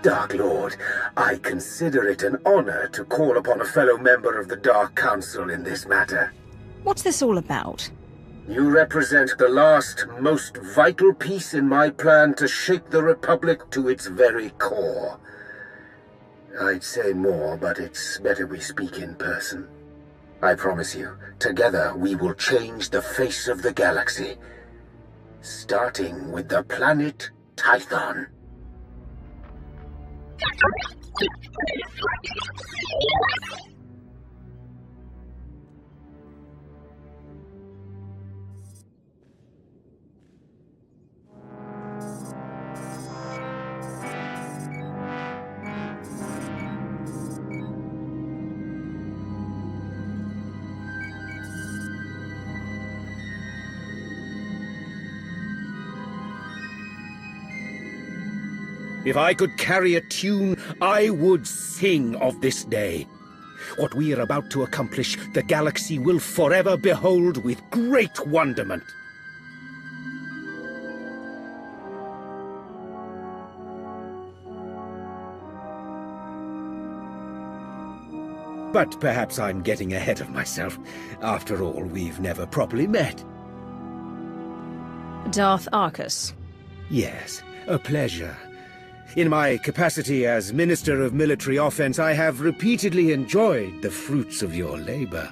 Dark Lord, I consider it an honor to call upon a fellow member of the Dark Council in this matter. What's this all about? You represent the last, most vital piece in my plan to shake the Republic to its very core. I'd say more, but it's better we speak in person. I promise you, together we will change the face of the galaxy. Starting with the planet Tython. If I could carry a tune, I would sing of this day. What we are about to accomplish, the galaxy will forever behold with great wonderment. But perhaps I'm getting ahead of myself. After all, we've never properly met. Darth Arcus. Yes, a pleasure. In my capacity as Minister of Military Offense, I have repeatedly enjoyed the fruits of your labor.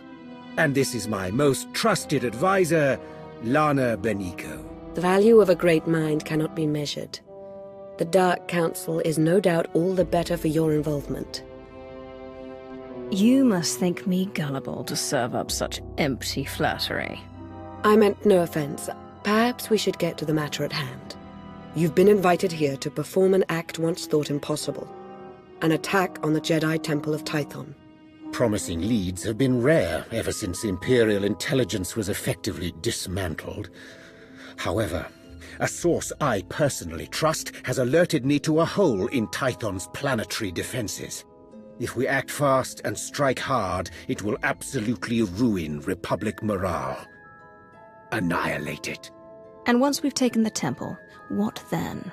And this is my most trusted advisor, Lana Benico. The value of a great mind cannot be measured. The Dark Council is no doubt all the better for your involvement. You must think me gullible to serve up such empty flattery. I meant no offense. Perhaps we should get to the matter at hand. You've been invited here to perform an act once thought impossible. An attack on the Jedi Temple of Tython. Promising leads have been rare ever since Imperial intelligence was effectively dismantled. However, a source I personally trust has alerted me to a hole in Tython's planetary defenses. If we act fast and strike hard, it will absolutely ruin Republic morale. Annihilate it. And once we've taken the temple, what then?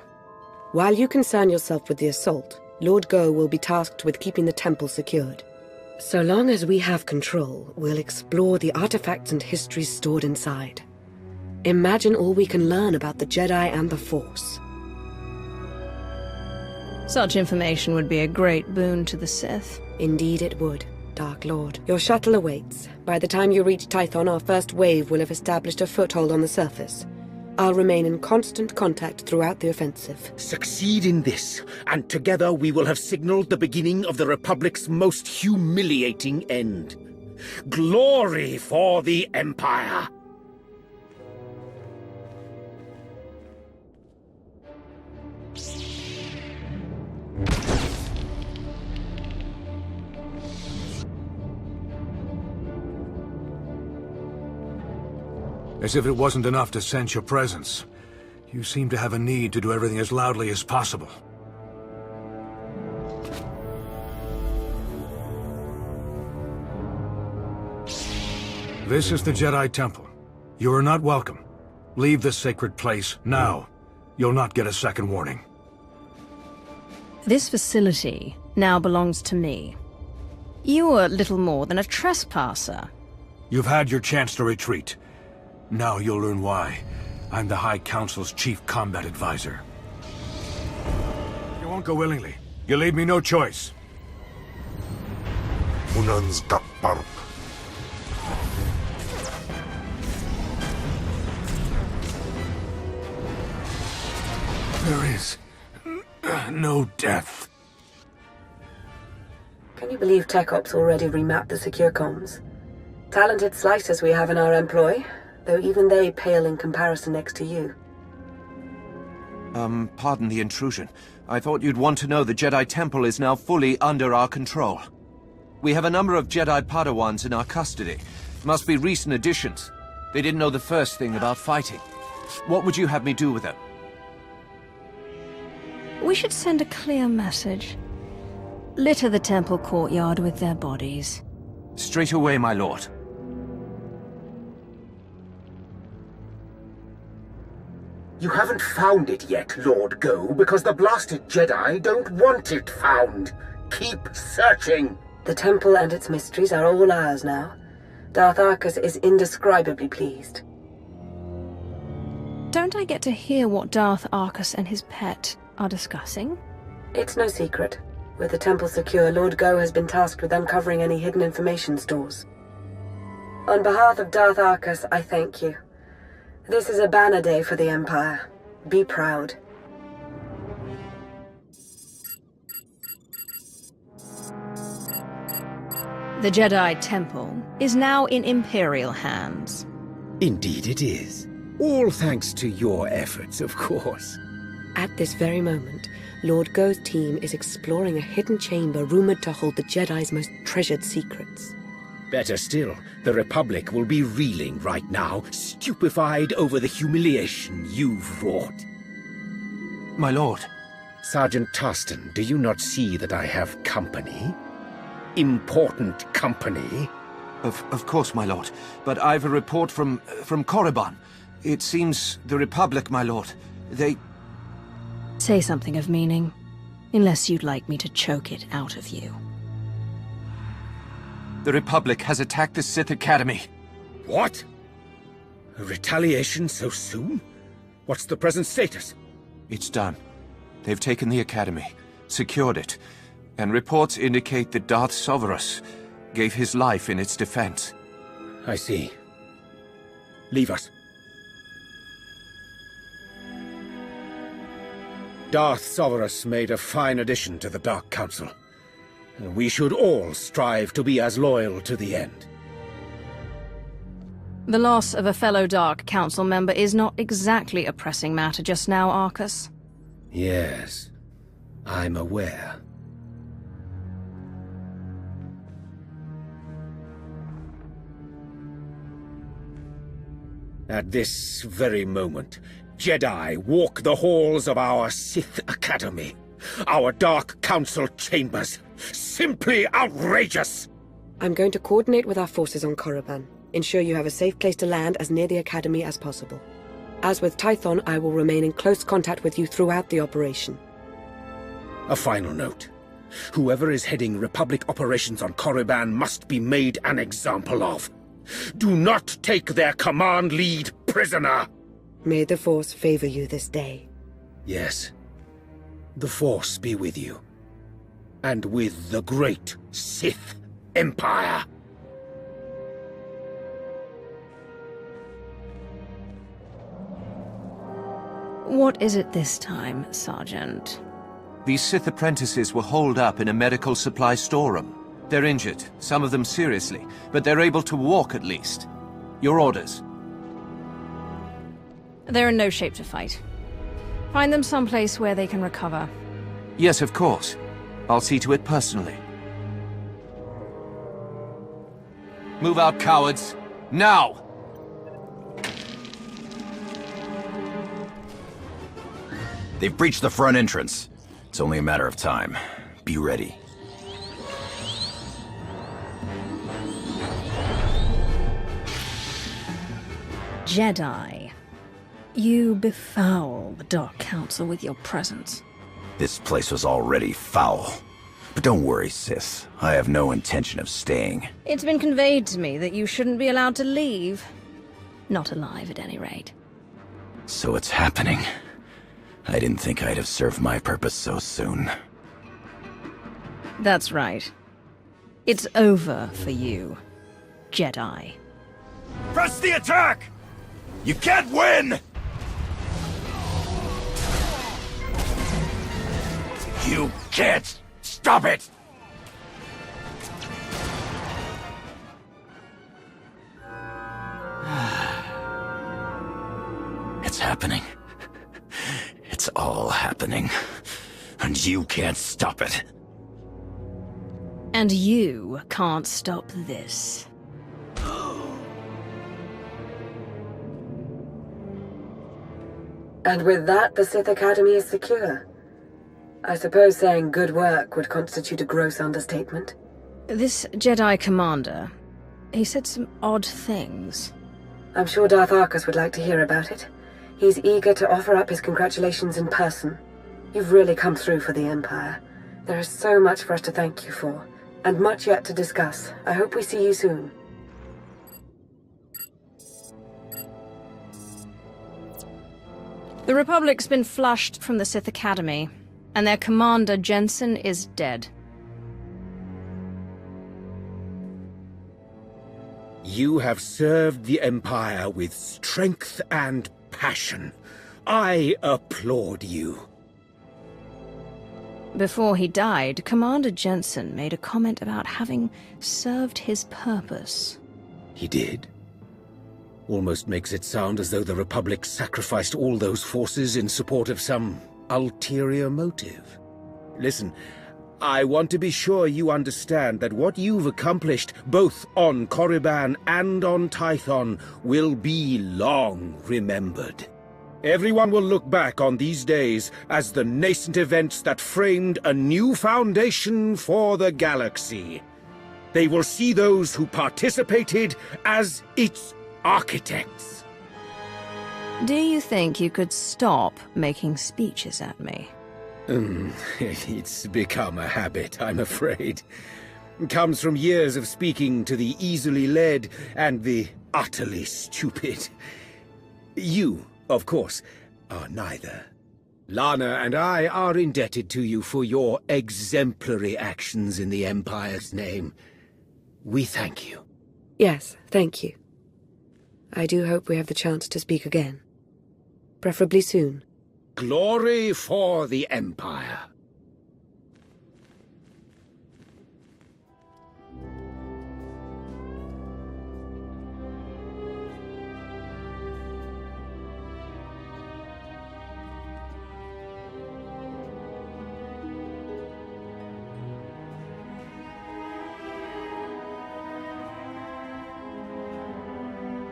While you concern yourself with the assault, Lord Go will be tasked with keeping the temple secured. So long as we have control, we'll explore the artifacts and histories stored inside. Imagine all we can learn about the Jedi and the Force. Such information would be a great boon to the Sith. Indeed it would, Dark Lord. Your shuttle awaits. By the time you reach Tython, our first wave will have established a foothold on the surface. I'll remain in constant contact throughout the offensive. Succeed in this, and together we will have signaled the beginning of the Republic's most humiliating end. Glory for the Empire! As if it wasn't enough to sense your presence, you seem to have a need to do everything as loudly as possible. This is the Jedi Temple. You are not welcome. Leave this sacred place now. You'll not get a second warning. This facility now belongs to me. You are little more than a trespasser. You've had your chance to retreat. Now you'll learn why. I'm the High Council's chief combat advisor. You won't go willingly. You leave me no choice. There is no death. Can you believe Tech Ops already remapped the secure comms? Talented slicers we have in our employ, though even they pale in comparison next to you. Pardon the intrusion. I thought you'd want to know the Jedi Temple is now fully under our control. We have a number of Jedi Padawans in our custody. Must be recent additions. They didn't know the first thing about fighting. What would you have me do with them? We should send a clear message. Litter the temple courtyard with their bodies. Straight away, my lord. You haven't found it yet, Lord Go, because the blasted Jedi don't want it found. Keep searching. The temple and its mysteries are all ours now. Darth Arcus is indescribably pleased. Don't I get to hear what Darth Arcus and his pet are discussing? It's no secret. With the temple secure, Lord Go has been tasked with uncovering any hidden information stores. On behalf of Darth Arcus, I thank you. This is a banner day for the Empire. Be proud. The Jedi Temple is now in Imperial hands. Indeed it is. All thanks to your efforts, of course. At this very moment, Lord Go's team is exploring a hidden chamber rumored to hold the Jedi's most treasured secrets. Better still, the Republic will be reeling right now, stupefied over the humiliation you've wrought. My lord. Sergeant Tarston, do you not see that I have company? Important company? Of course, my lord. But I've a report from Korriban. It seems the Republic, my lord. They... Say something of meaning, unless you'd like me to choke it out of you. The Republic has attacked the Sith Academy. What? A retaliation so soon? What's the present status? It's done. They've taken the Academy, secured it, and reports indicate that Darth Soverus gave his life in its defense. I see. Leave us. Darth Soverus made a fine addition to the Dark Council. We should all strive to be as loyal to the end. The loss of a fellow Dark Council member is not exactly a pressing matter just now, Arcus. Yes, I'm aware. At this very moment, Jedi walk the halls of our Sith Academy, our Dark Council chambers. Simply outrageous! I'm going to coordinate with our forces on Korriban. Ensure you have a safe place to land as near the Academy as possible. As with Tython, I will remain in close contact with you throughout the operation. A final note. Whoever is heading Republic operations on Korriban must be made an example of. Do not take their command lead prisoner! May the Force favor you this day. Yes. The Force be with you. And with the great Sith Empire. What is it this time, Sergeant? These Sith apprentices were holed up in a medical supply storeroom. They're injured, some of them seriously, but they're able to walk at least. Your orders? They're in no shape to fight. Find them someplace where they can recover. Yes, of course. I'll see to it personally. Move out, cowards. Now! They've breached the front entrance. It's only a matter of time. Be ready. Jedi. You befoul the Dark Council with your presence. This place was already foul. But don't worry, Sith. I have no intention of staying. It's been conveyed to me that you shouldn't be allowed to leave. Not alive, at any rate. So it's happening. I didn't think I'd have served my purpose so soon. That's right. It's over for you, Jedi. Press the attack! You can't win! You can't stop it! It's happening. It's all happening. And you can't stop it. And you can't stop this. And with that, the Sith Academy is secure. I suppose saying good work would constitute a gross understatement. This Jedi commander, he said some odd things. I'm sure Darth Arcus would like to hear about it. He's eager to offer up his congratulations in person. You've really come through for the Empire. There is so much for us to thank you for, and much yet to discuss. I hope we see you soon. The Republic's been flushed from the Sith Academy, and their commander, Jensen, is dead. You have served the Empire with strength and passion. I applaud you. Before he died, Commander Jensen made a comment about having served his purpose. He did? Almost makes it sound as though the Republic sacrificed all those forces in support of some ulterior motive. Listen, I want to be sure you understand that what you've accomplished, both on Korriban and on Tython, will be long remembered. Everyone will look back on these days as the nascent events that framed a new foundation for the galaxy. They will see those who participated as its architects. Do you think you could stop making speeches at me? It's become a habit, I'm afraid. It comes from years of speaking to the easily led and the utterly stupid. You, of course, are neither. Lana and I are indebted to you for your exemplary actions in the Empire's name. We thank you. Yes, thank you. I do hope we have the chance to speak again. Preferably soon. Glory for the Empire.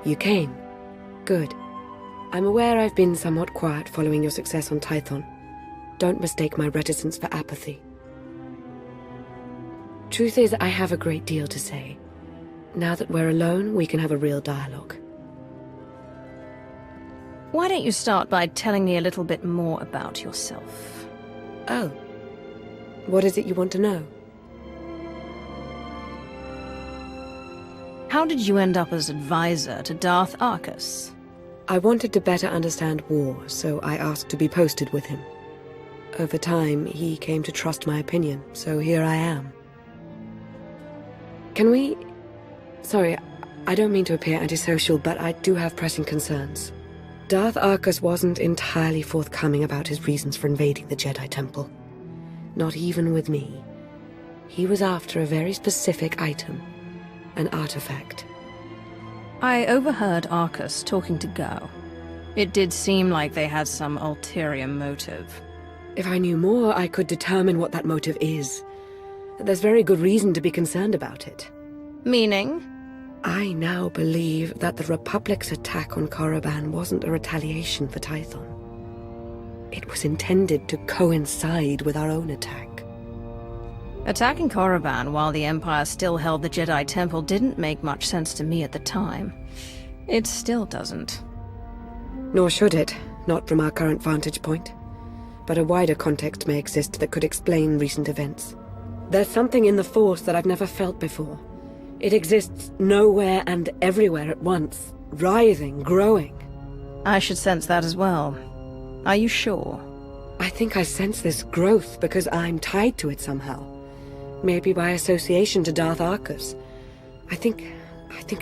You came. Good. I'm aware I've been somewhat quiet following your success on Tython. Don't mistake my reticence for apathy. Truth is, I have a great deal to say. Now that we're alone, we can have a real dialogue. Why don't you start by telling me a little bit more about yourself? Oh. What is it you want to know? How did you end up as advisor to Darth Arcus? I wanted to better understand war, so I asked to be posted with him. Over time, he came to trust my opinion, so here I am. Can we... Sorry, I don't mean to appear antisocial, but I do have pressing concerns. Darth Arcus wasn't entirely forthcoming about his reasons for invading the Jedi Temple. Not even with me. He was after a very specific item. An artifact. I overheard Arcus talking to Go. It did seem like they had some ulterior motive. If I knew more, I could determine what that motive is. There's very good reason to be concerned about it. Meaning? I now believe that the Republic's attack on Korriban wasn't a retaliation for Tython. It was intended to coincide with our own attack. Attacking Korriban while the Empire still held the Jedi Temple didn't make much sense to me at the time. It still doesn't. Nor should it, not from our current vantage point. But a wider context may exist that could explain recent events. There's something in the Force that I've never felt before. It exists nowhere and everywhere at once, writhing, growing. I should sense that as well. Are you sure? I think I sense this growth because I'm tied to it somehow. Maybe by association to Darth Arcus. I think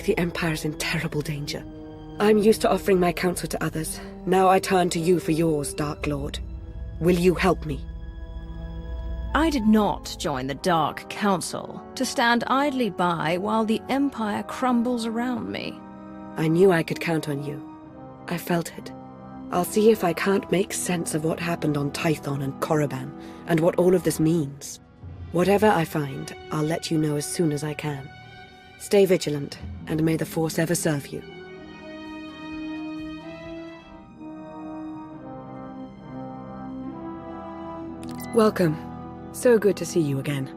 the Empire's in terrible danger. I'm used to offering my counsel to others. Now I turn to you for yours, Dark Lord. Will you help me? I did not join the Dark Council to stand idly by while the Empire crumbles around me. I knew I could count on you. I felt it. I'll see if I can't make sense of what happened on Tython and Korriban, and what all of this means. Whatever I find, I'll let you know as soon as I can. Stay vigilant, and may the Force ever serve you. Welcome. So good to see you again.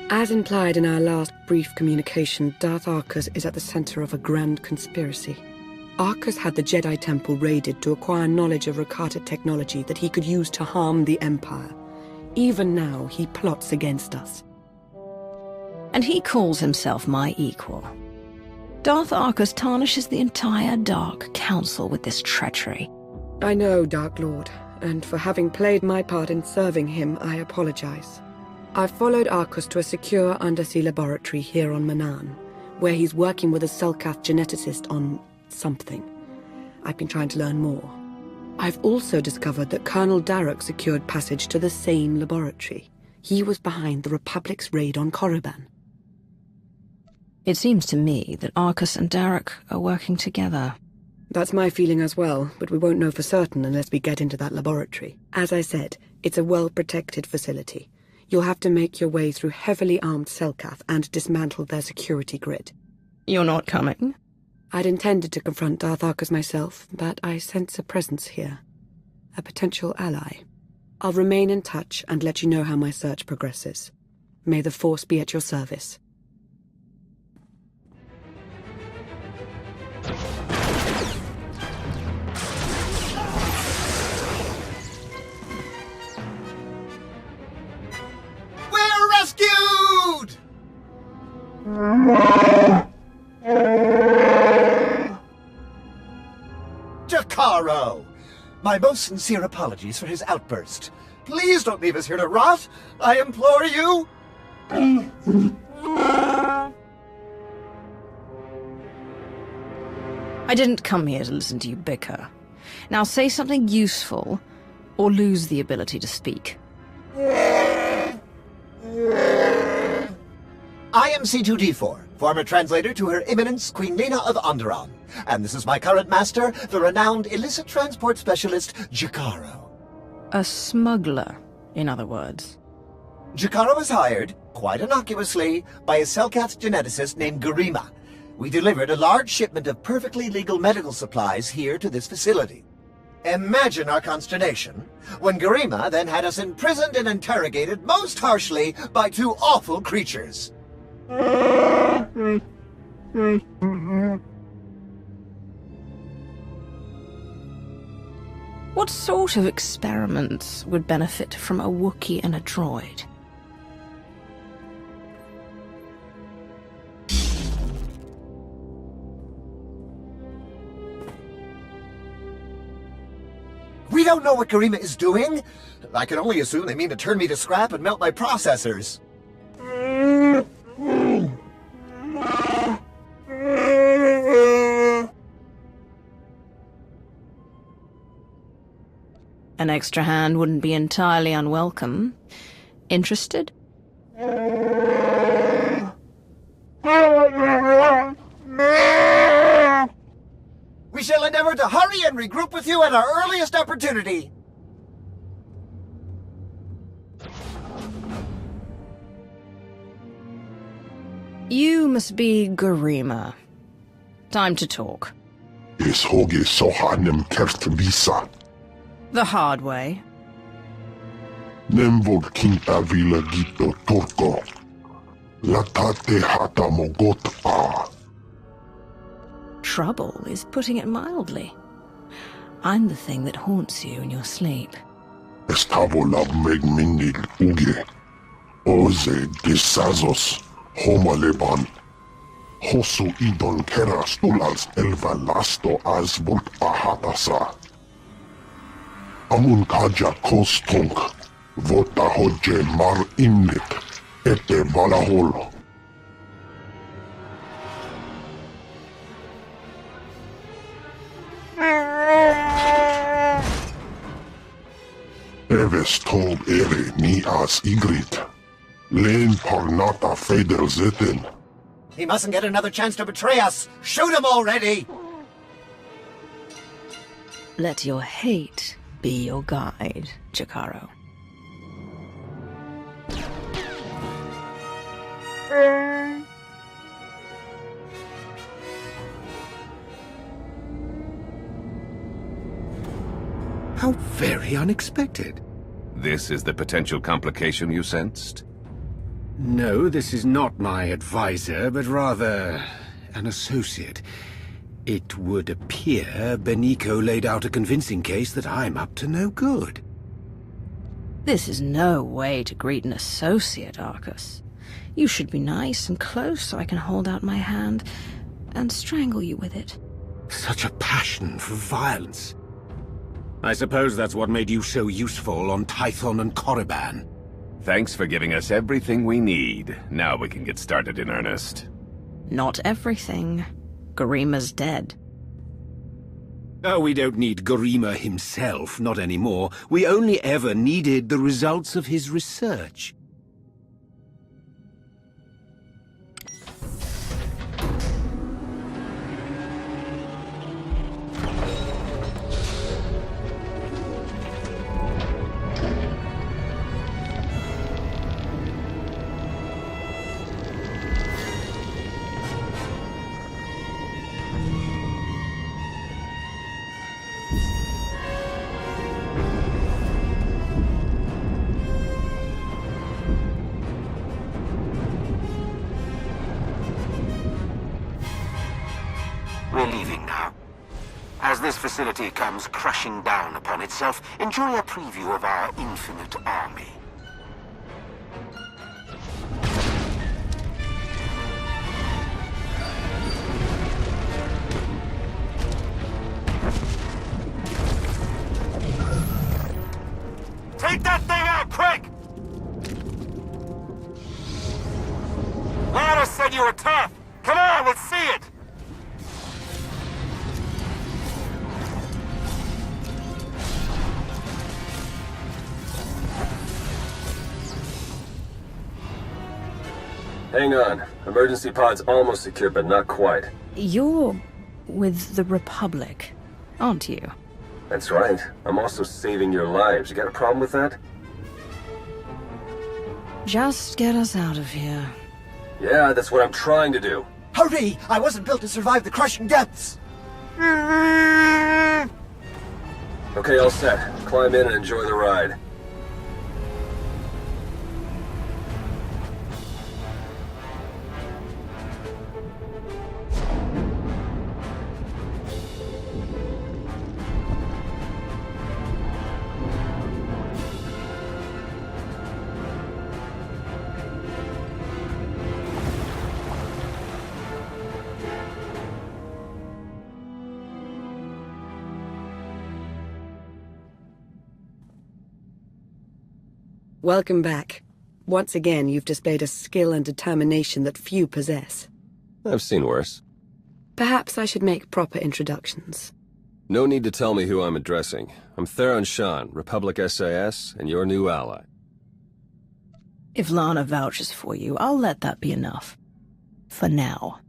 As implied in our last brief communication, Darth Arcus is at the center of a grand conspiracy. Arcus had the Jedi Temple raided to acquire knowledge of Rakata technology that he could use to harm the Empire. Even now, he plots against us. And he calls himself my equal. Darth Arcus tarnishes the entire Dark Council with this treachery. I know, Dark Lord, and for having played my part in serving him, I apologize. I've followed Arcus to a secure undersea laboratory here on Manaan, where he's working with a Selkath geneticist on something. I've been trying to learn more. I've also discovered that Colonel Darroch secured passage to the same laboratory. He was behind the Republic's raid on Korriban. It seems to me that Arcus and Darroch are working together. That's my feeling as well, but we won't know for certain unless we get into that laboratory. As I said, it's a well-protected facility. You'll have to make your way through heavily armed Selkath and dismantle their security grid. You're not coming? I'd intended to confront Darth Arcus myself, but I sense a presence here. A potential ally. I'll remain in touch and let you know how my search progresses. May the Force be at your service. We're rescued! Jakaro! My most sincere apologies for his outburst. Please don't leave us here to rot! I implore you! I didn't come here to listen to you bicker. Now say something useful, or lose the ability to speak. I am C2D4, former translator to Her Eminence Queen Lena of Onderon, and this is my current master, the renowned illicit transport specialist, Jakaro. A smuggler, in other words. Jakaro was hired, quite innocuously, by a Selkath geneticist named Garima. We delivered a large shipment of perfectly legal medical supplies here to this facility. Imagine our consternation when Garima then had us imprisoned and interrogated most harshly by two awful creatures. What sort of experiments would benefit from a Wookiee and a droid? We don't know what Garima is doing. I can only assume they mean to turn me to scrap and melt my processors. An extra hand wouldn't be entirely unwelcome. Interested? We shall endeavor to hurry and regroup with you at our earliest opportunity. You must be Garima. Time to talk. Is hoge sohanem kert visa. The hard way. Nemvog kinta vila gito turko. Latate hata mogot a. Trouble is putting it mildly. I'm the thing that haunts you in your sleep. Estavo lab meg minil uge. Oze desazos. Homaleban. Hosu idon kera stulals elva lasto as volt ahatasa. Amun kaja kostonk. Vota hodje mar innit. Ete valahol. Eves tog ere ni as igrit. Len parnata feder zeten. He mustn't get another chance to betray us. Shoot him already! Let your hate be your guide, Jakaro. How very unexpected. This is the potential complication you sensed? No, this is not my advisor, but rather an associate. It would appear Beniko laid out a convincing case that I'm up to no good. This is no way to greet an associate, Arcus. You should be nice and close so I can hold out my hand and strangle you with it. Such a passion for violence. I suppose that's what made you so useful on Tython and Korriban. Thanks for giving us everything we need. Now we can get started in earnest. Not everything. Garima's dead. Oh, we don't need Garima himself, not anymore. We only ever needed the results of his research. We're leaving now. As this facility comes crashing down upon itself, enjoy a preview of our infinite army. Take that thing out, quick! Lana said you were tough. Come on, let's see it! Hang on. Emergency pod's almost secure, but not quite. You're with the Republic, aren't you? That's right. I'm also saving your lives. You got a problem with that? Just get us out of here. Yeah, that's what I'm trying to do. Hurry! I wasn't built to survive the crushing depths! Okay, all set. Climb in and enjoy the ride. Welcome back. Once again, you've displayed a skill and determination that few possess. I've seen worse. Perhaps I should make proper introductions. No need to tell me who I'm addressing. I'm Theron Shan, Republic SAS, and your new ally. If Lana vouches for you, I'll let that be enough. For now.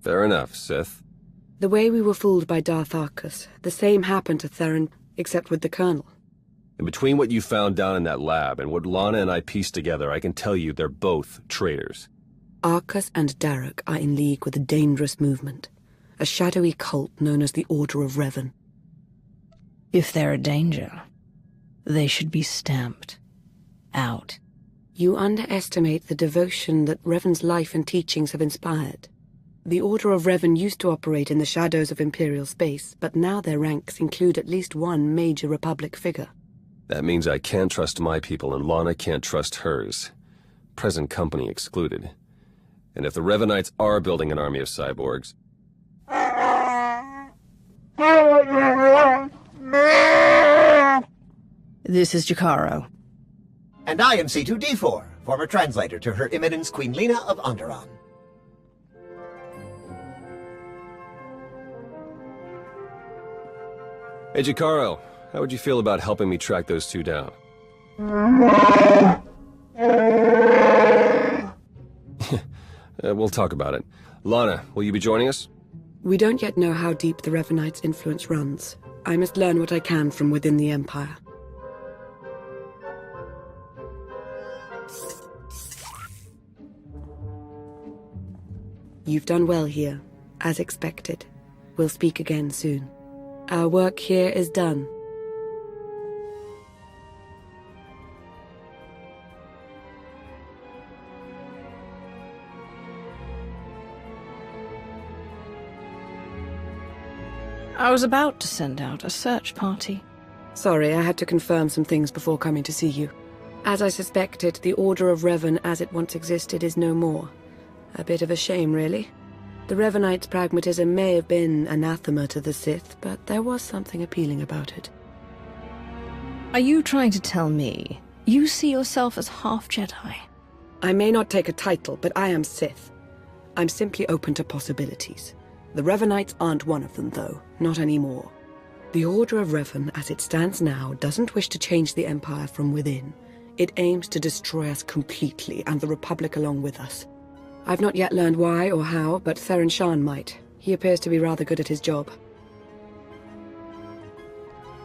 Fair enough, Sith. The way we were fooled by Darth Arcus, the same happened to Theron, except with the Colonel. And between what you found down in that lab and what Lana and I pieced together, I can tell you they're both traitors. Arcus and Daruk are in league with a dangerous movement, a shadowy cult known as the Order of Revan. If they're a danger, they should be stamped out. You underestimate the devotion that Revan's life and teachings have inspired. The Order of Revan used to operate in the shadows of Imperial space, but now their ranks include at least one major Republic figure. That means I can't trust my people and Lana can't trust hers. Present company excluded. And if the Revanites are building an army of cyborgs... This is Jakaro. And I am C2D4, former translator to Her Eminence Queen Lena of Onderon. Hey, Jakaro. How would you feel about helping me track those two down? We'll talk about it. Lana, will you be joining us? We don't yet know how deep the Revanites' influence runs. I must learn what I can from within the Empire. You've done well here, as expected. We'll speak again soon. Our work here is done. I was about to send out a search party. Sorry, I had to confirm some things before coming to see you. As I suspected, the Order of Revan as it once existed is no more. A bit of a shame, really. The Revanites' pragmatism may have been anathema to the Sith, but there was something appealing about it. Are you trying to tell me you see yourself as half Jedi? I may not take a title, but I am Sith. I'm simply open to possibilities. The Revanites aren't one of them, though. Not anymore. The Order of Revan, as it stands now, doesn't wish to change the Empire from within. It aims to destroy us completely, and the Republic along with us. I've not yet learned why or how, but Theron Shan might. He appears to be rather good at his job.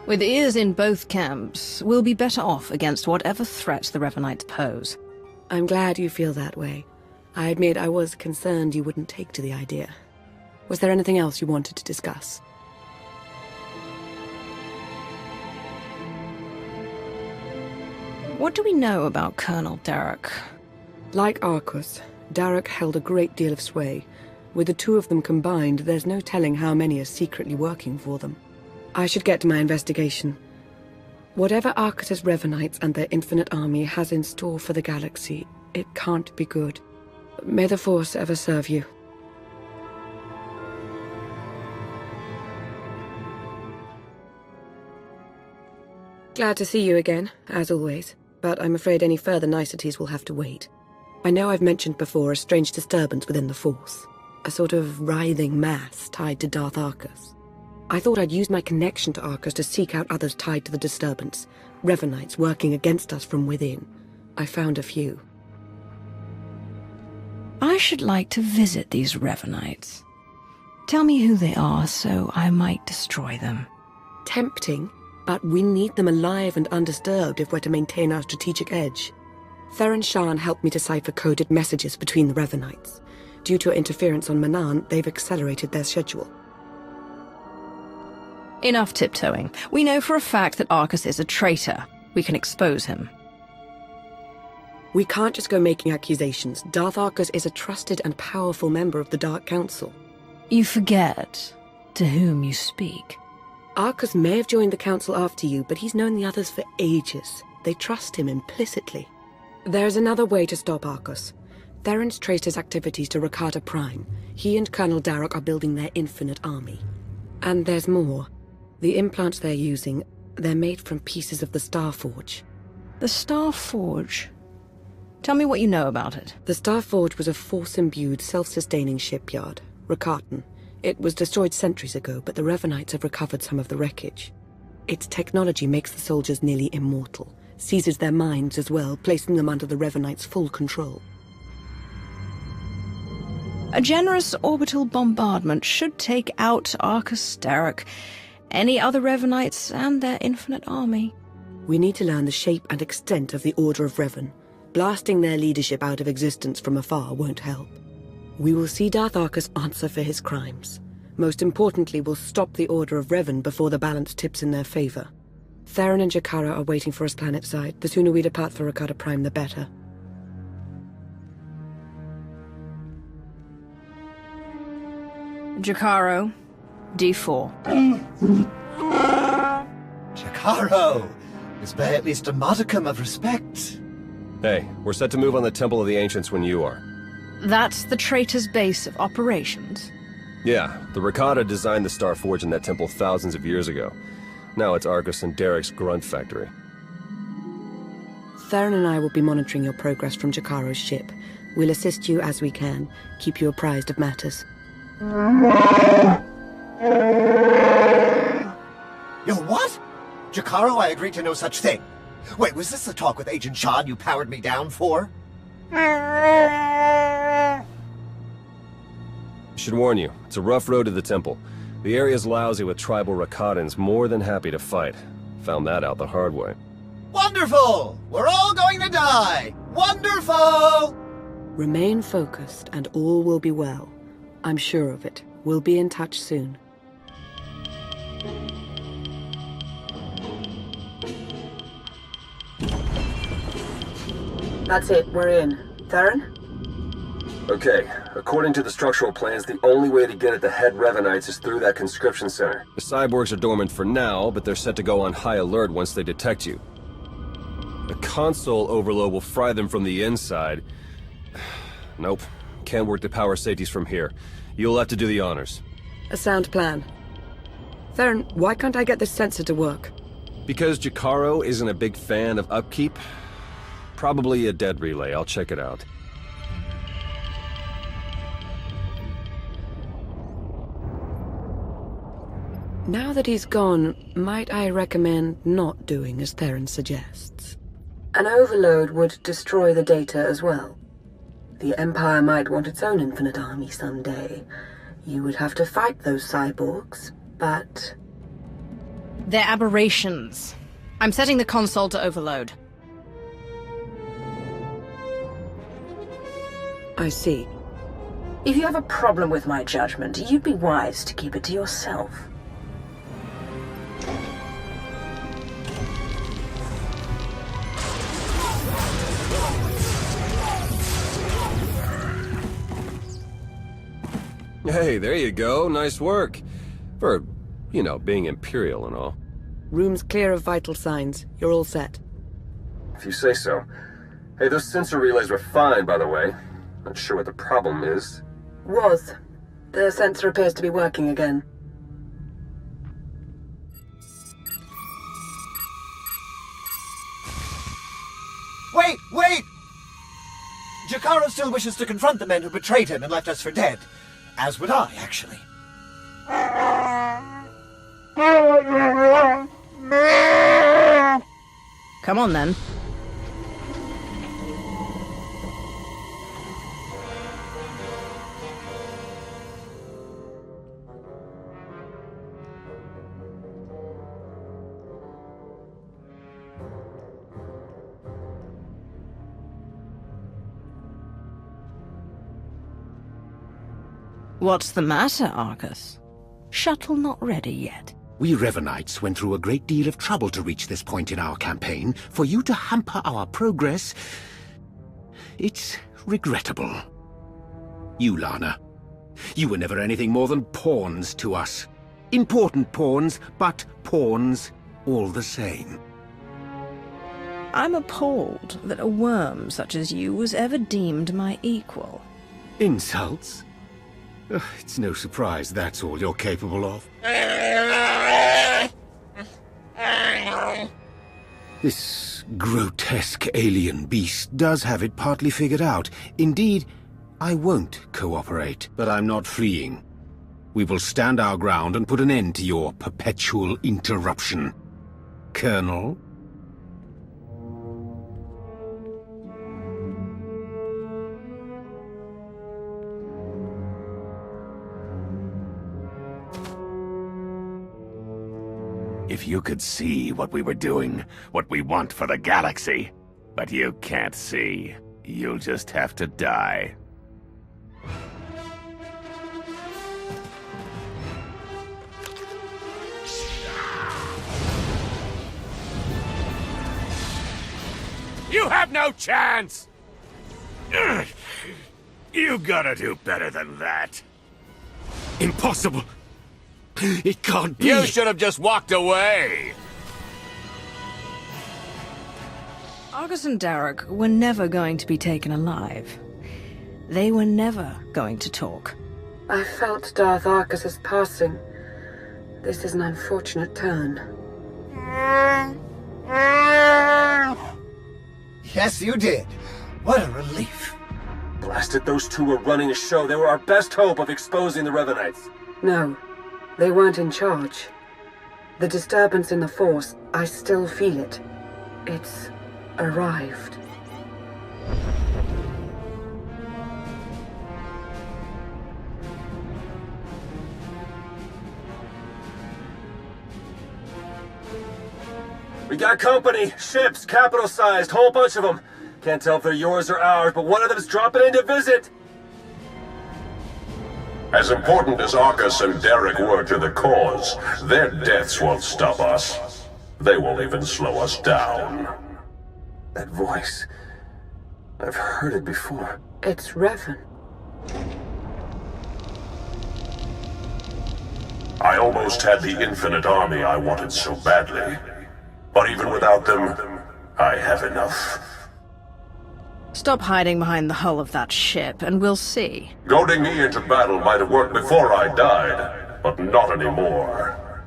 With ears in both camps, we'll be better off against whatever threat the Revanites pose. I'm glad you feel that way. I admit I was concerned you wouldn't take to the idea. Was there anything else you wanted to discuss? What do we know about Colonel Derek? Like Arcus, Derek held a great deal of sway. With the two of them combined, there's no telling how many are secretly working for them. I should get to my investigation. Whatever Arcus's Revanites and their infinite army has in store for the galaxy, it can't be good. May the Force ever serve you. Glad to see you again, as always, but I'm afraid any further niceties will have to wait. I know I've mentioned before a strange disturbance within the Force, a sort of writhing mass tied to Darth Arcus. I thought I'd use my connection to Arcus to seek out others tied to the disturbance, Revanites working against us from within. I found a few. I should like to visit these Revanites. Tell me who they are so I might destroy them. Tempting, but we need them alive and undisturbed if we're to maintain our strategic edge. Theron Shan helped me decipher coded messages between the Revanites. Due to interference on Manan, they've accelerated their schedule. Enough tiptoeing. We know for a fact that Arcus is a traitor. We can expose him. We can't just go making accusations. Darth Arcus is a trusted and powerful member of the Dark Council. You forget to whom you speak. Arcus may have joined the Council after you, but he's known the others for ages. They trust him implicitly. There's another way to stop Arcus. Theron's traced his activities to Rakata Prime. He and Colonel Darroch are building their infinite army. And there's more. The implants they're using, they're made from pieces of the Star Forge. The Star Forge? Tell me what you know about it. The Star Forge was a Force-imbued, self-sustaining shipyard, Rakatan. It was destroyed centuries ago, but the Revanites have recovered some of the wreckage. Its technology makes the soldiers nearly immortal, seizes their minds as well, placing them under the Revanites' full control. A generous orbital bombardment should take out Arcus Derek, any other Revanites, and their infinite army. We need to learn the shape and extent of the Order of Revan. Blasting their leadership out of existence from afar won't help. We will see Darth Arcus answer for his crimes. Most importantly, we'll stop the Order of Revan before the balance tips in their favor. Theron and Jakara are waiting for us planetside. The sooner we depart for Rakata Prime, the better. Jakaro, D4. Jakaro! Is there at least a modicum of respect? Hey, we're set to move on the Temple of the Ancients when you are. That's the traitor's base of operations? Yeah, the Rakata designed the Star Forge in that temple thousands of years ago. Now it's Arcus and Derek's grunt factory. Theron and I will be monitoring your progress from Jakaro's ship. We'll assist you as we can, keep you apprised of matters. Yo, what? Jakaro, I agreed to no such thing. Wait, was this the talk with Agent Shan you powered me down for? Should warn you, it's a rough road to the temple. The area's lousy with tribal Rakatans more than happy to fight. Found that out the hard way. Wonderful! We're all going to die! Wonderful! Remain focused and all will be well. I'm sure of it. We'll be in touch soon. That's it, we're in. Theron? Okay, According to the structural plans, the only way to get at the head Revanites is through that conscription center. The cyborgs are dormant for now, but they're set to go on high alert once they detect you. The console overload will fry them from the inside. Nope. Can't work the power safeties from here. You'll have to do the honors. A sound plan. Theron, why can't I get this sensor to work? Because Jakaro isn't a big fan of upkeep? Probably a dead relay. I'll check it out. Now that he's gone, might I recommend not doing as Theron suggests? An overload would destroy the data as well. The Empire might want its own infinite army someday. You would have to fight those cyborgs, but... They're aberrations. I'm setting the console to overload. I see. If you have a problem with my judgment, you'd be wise to keep it to yourself. Hey, there you go. Nice work. For, you know, being Imperial and all. Room's clear of vital signs. You're all set. If you say so. Hey, those sensor relays were fine, by the way. Not sure what the problem is. Was. The sensor appears to be working again. Wait! Wait! Jakaro still wishes to confront the men who betrayed him and left us for dead. As would I, actually. Come on, then. What's the matter, Arcus? Shuttle not ready yet? We Revanites went through a great deal of trouble to reach this point in our campaign. For you to hamper our progress, it's regrettable. You, Lana, you were never anything more than pawns to us. Important pawns, but pawns all the same. I'm appalled that a worm such as you was ever deemed my equal. Insults? Ugh, it's no surprise that's all you're capable of. This grotesque alien beast does have it partly figured out. Indeed, I won't cooperate, but I'm not fleeing. We will stand our ground and put an end to your perpetual interruption. Colonel? If you could see what we were doing, what we want for the galaxy. But you can't see. You'll just have to die. You have no chance! You gotta do better than that. Impossible! It can't be! You should have just walked away! Argus and Derek were never going to be taken alive. They were never going to talk. I felt Darth Arcus's passing. This is an unfortunate turn. Yes, you did. What a relief. Blasted, those two were running a show. They were our best hope of exposing the Revanites. No, they weren't in charge. The disturbance in the Force, I still feel it. It's arrived. We got company. Ships, capital-sized, whole bunch of them. Can't tell if they're yours or ours, but one of them's dropping in to visit. As important as Arcus and Derek were to the cause, their deaths won't stop us. They won't even slow us down. That voice. I've heard it before. It's Revan. I almost had the infinite army I wanted so badly. But even without them, I have enough. Stop hiding behind the hull of that ship, and we'll see. Goading me into battle might have worked before I died, but not anymore.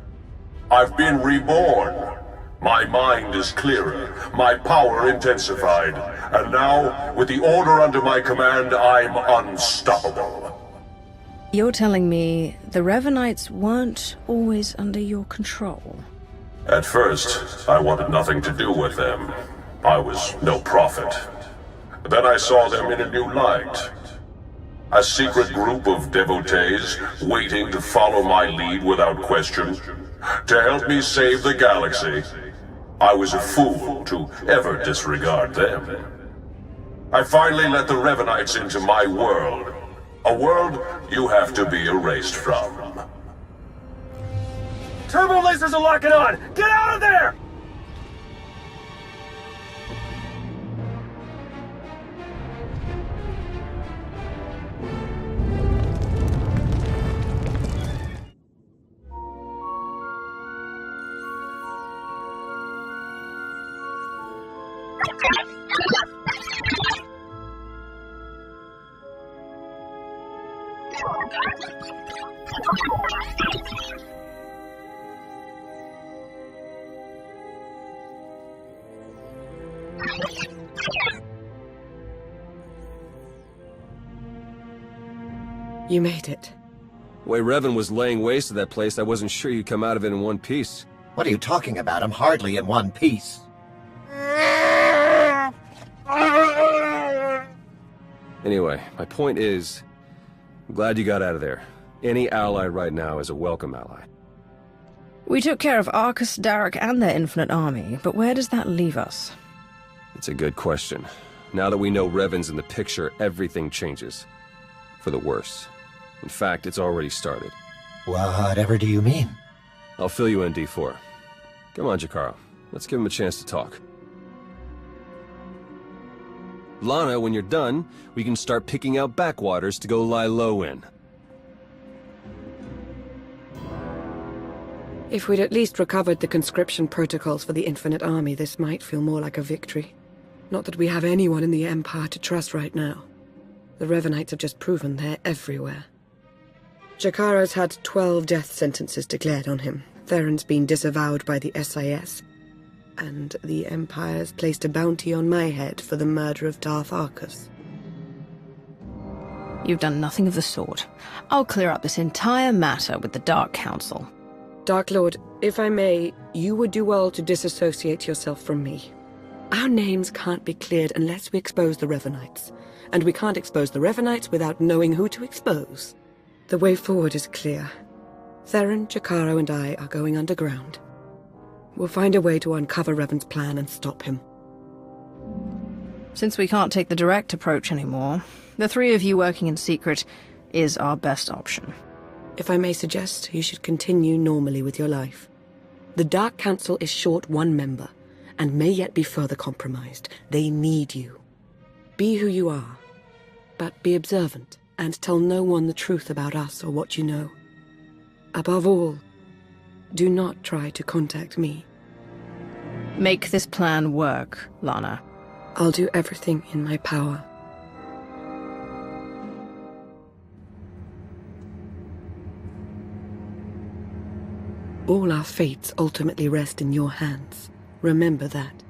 I've been reborn. My mind is clearer, my power intensified, and now, with the order under my command, I'm unstoppable. You're telling me the Revanites weren't always under your control? At first, I wanted nothing to do with them. I was no prophet. Then I saw them in a new light. A secret group of devotees waiting to follow my lead without question, to help me save the galaxy. I was a fool to ever disregard them. I finally let the Revanites into my world. A world you have to be erased from. Turbo lasers are locking on! Get out of there! You made it. The way Revan was laying waste to that place, I wasn't sure you'd come out of it in one piece. What are you talking about? I'm hardly in one piece. Anyway, my point is, I'm glad you got out of there. Any ally right now is a welcome ally. We took care of Arcus, Derek, and their infinite army, but where does that leave us? It's a good question. Now that we know Revan's in the picture, everything changes. For the worse. In fact, it's already started. Whatever do you mean? I'll fill you in, D4. Come on, Jakaro. Let's give him a chance to talk. Lana, when you're done, we can start picking out backwaters to go lie low in. If we'd at least recovered the conscription protocols for the Infinite Army, this might feel more like a victory. Not that we have anyone in the Empire to trust right now. The Revanites have just proven they're everywhere. Jakaro's had 12 death sentences declared on him. Theron's been disavowed by the SIS. And the Empire's placed a bounty on my head for the murder of Darth Arcus. You've done nothing of the sort. I'll clear up this entire matter with the Dark Council. Dark Lord, if I may, you would do well to disassociate yourself from me. Our names can't be cleared unless we expose the Revanites. And we can't expose the Revanites without knowing who to expose. The way forward is clear. Theron, Jakaro, and I are going underground. We'll find a way to uncover Revan's plan and stop him. Since we can't take the direct approach anymore, the three of you working in secret is our best option. If I may suggest, you should continue normally with your life. The Dark Council is short one member, and may yet be further compromised. They need you. Be who you are, but be observant, and tell no one the truth about us or what you know. Above all, do not try to contact me. Make this plan work, Lana. I'll do everything in my power. All our fates ultimately rest in your hands. Remember that.